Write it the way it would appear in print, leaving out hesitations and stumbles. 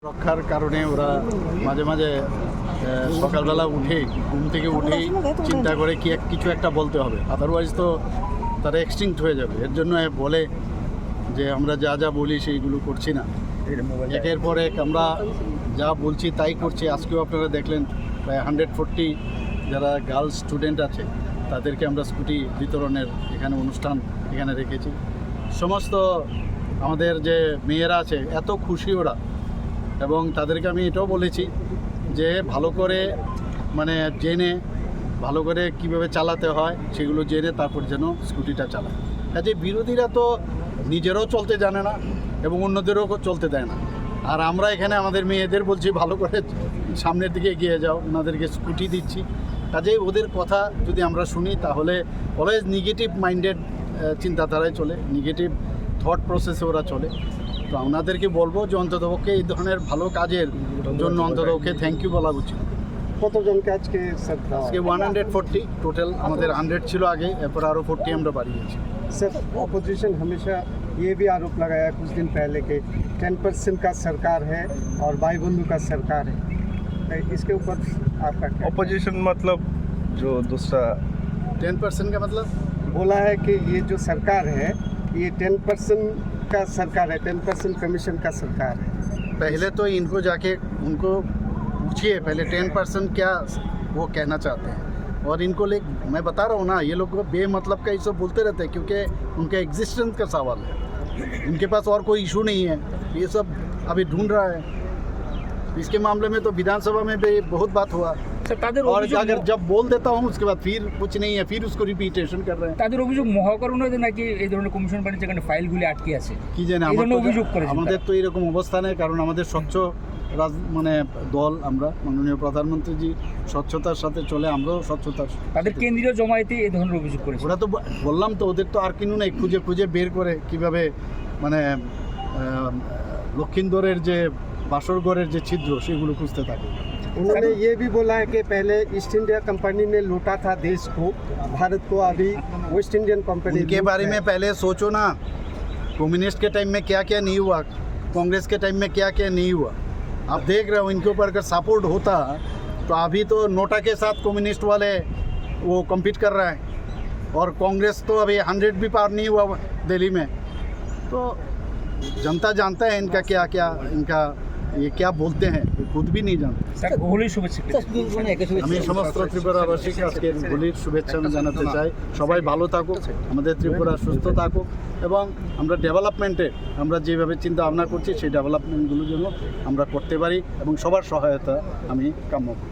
রক্ষার কারণে ওরা মাঝে মাঝে সকালবেলা উঠে ঘুম থেকে উঠেই চিন্তা করে কিছু একটা বলতে হবে, আদারওয়াইজ তো তারা এক্সটিংক্ট হয়ে যাবে। এর জন্য বলে যে আমরা যা যা বলি সেইগুলো করছি না, একের পর এক আমরা যা বলছি তাই করছি। আজকেও আপনারা দেখলেন প্রায় 140 যারা গার্লস স্টুডেন্ট আছে তাদেরকে আমরা স্কুটি বিতরণের এখানে অনুষ্ঠান এখানে রেখেছি। সমস্ত আমাদের যে মেয়েরা আছে এত খুশি ওরা, এবং তাদেরকে আমি এটাও বলেছি যে ভালো করে মানে জেনে ভালো করে কিভাবে চালাতে হয় সেগুলো জেনে তারপর যেন স্কুটিটা চালায়। কাজে বিরোধীরা তো নিজেরাও চলতে জানে না এবং অন্যদেরও চলতে দেয় না, আর আমরা এখানে আমাদের মেয়েদের বলছি ভালো করে সামনের দিকে এগিয়ে যাও, ওনাদেরকে স্কুটি দিচ্ছি। কাজেই ওদের কথা যদি আমরা শুনি তাহলে অলওয়েজ নেগেটিভ মাইন্ডেড চিন্তাধারায় চলে, নেগেটিভ থট প্রসেসে ওরা চলে। তো ওনাদেরকে বলবো যে অন্ততপক্ষে এই ধরনের ভালো কাজের জন্য অন্ততপক্ষে থ্যাংক ইউ বলা উচিত। কতজনকে আজকে আজকে 140 টোটাল, আমাদের 100 ছিল আগে, এরপর আরও 40 আমরা বাড়িয়েছি। सर अपोजिशन हमेशा ये भी आरोप लगाया कुछ दिन पहले कि 10% का सरकार है और भाई बंधु का सरकार है, तो इसके ऊपर आपका अपोजिशन मतलब जो दूसरा 10% का मतलब बोला है कि ये जो सरकार है ये 10% का सरकार है, 10% कमीशन का सरकार है। पहले तो इनको जाके उनको पूछिए पहले 10% क्या वो कहना चाहते हैं, और इनको मैं बता रहा हूँ ना, ये लोग बेमतलब का ये सब बोलते रहते हैं क्योंकि उनके एग्जिस्टेंस का सवाल है, इनके पास और कोई इशू नहीं है, ये सब अभी ढूंढ रहा है। इसके मामले में तो विधानसभा में भी बहुत बात हुआ, और अगर जब बोल देता हूँ उसके बाद फिर कुछ नहीं है, फिर उसको रिपीटेशन कर रहे हैं। তাদের অভিযোগ মহাকরণে নাকি এই ধরনের কমিশন বানিয়ে যেখানে ফাইলগুলি আটকে আছে কি জানে, অভিযোগ করেছে। আমাদের তো এরকম অবস্থা নেই, কারণ আমাদের স্বচ্ছ মানে দল, আমরা মাননীয় প্রধানমন্ত্রীজি স্বচ্ছতার সাথে চলে, আমরাও স্বচ্ছতার। তাদের কেন্দ্রীয় জমায়েতে এই ধরনের অভিযোগ করেছে। ওরা তো বললাম তো, ওদের তো আর কিনু নেই, খুঁজে খুঁজে বের করে কিভাবে মানে লক্ষিন্দরের যে বাসরঘরের যে ছিদ্র সেগুলো খুঁজতে থাকে। उन्होंने ये भी बोला है कि पहले ईस्ट इंडिया कंपनी ने लूटा था देश को, भारत को अभी वेस्ट इंडियन कंपनी के बारे में पहले सोचो ना, कम्युनिस्ट के टाइम में क्या क्या नहीं हुआ, कांग्रेस के टाइम में क्या क्या नहीं हुआ। आप देख रहे हो इनके ऊपर अगर सपोर्ट होता तो अभी तो नोटा के साथ कम्युनिस्ट वाले वो कम्पीट कर रहा है, और कांग्रेस तो अभी 100 भी पार नहीं हुआ दिल्ली में। तो जनता जानता है इनका क्या क्या, इनका ये क्या बोलते हैं ये खुद भी नहीं जानते। আমি সমস্ত ত্রিপুরাবাসীকে আজকে হোলির শুভেচ্ছা আমি জানাতে চাই। সবাই ভালো থাকুক, আমাদের ত্রিপুরা সুস্থ থাকুক, এবং আমরা ডেভেলপমেন্টে আমরা যেভাবে চিন্তা ভাবনা করছি সেই ডেভেলপমেন্টগুলো যেন আমরা করতে পারি, এবং সবার সহায়তা আমি কাম্য করি।